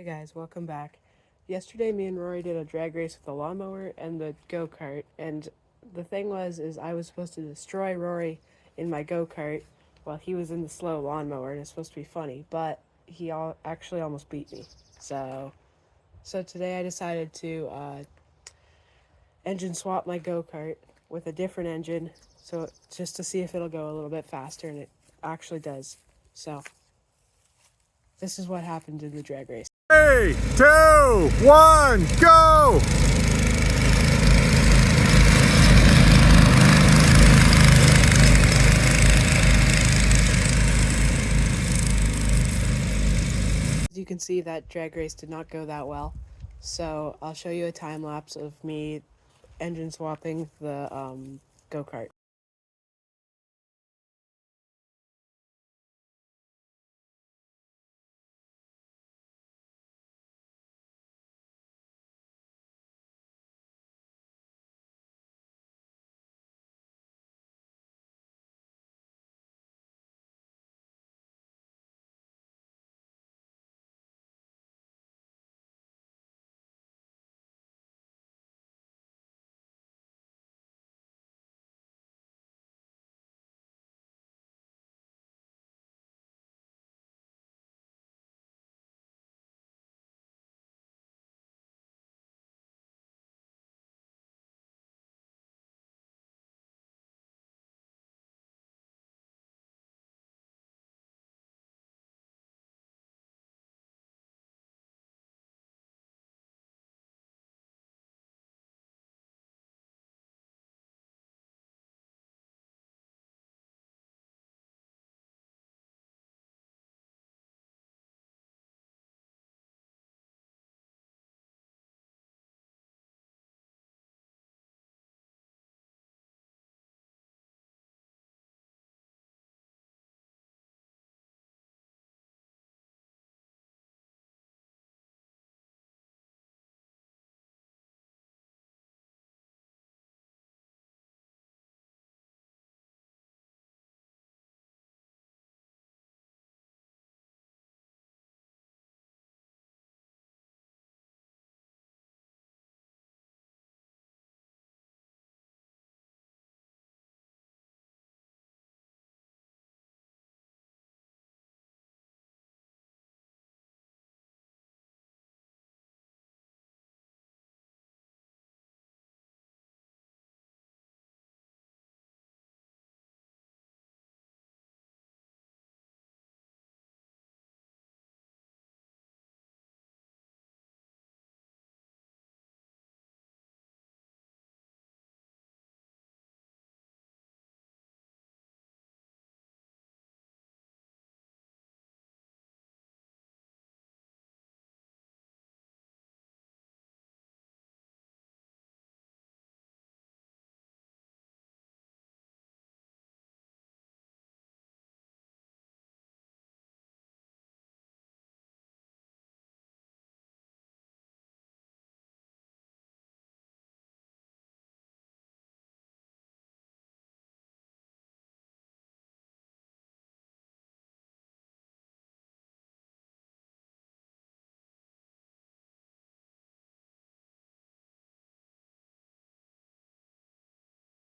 Hey guys, welcome back. Yesterday me and Rory did a drag race with the lawnmower and the go-kart, and the thing was I was supposed to destroy Rory in my go-kart while he was in the slow lawnmower, and it's supposed to be funny, but actually almost beat me. So today I decided to engine swap my go-kart with a different engine, so just to see if it'll go a little bit faster, and it actually does. So this is what happened in the drag race. 3, 2, 1, go! As you can see, that drag race did not go that well. So I'll show you a time lapse of me engine swapping the go-kart.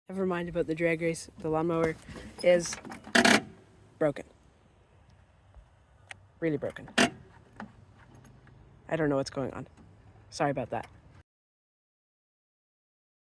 Never mind about the drag race. The lawnmower is broken. Really broken. I don't know what's going on. Sorry about that.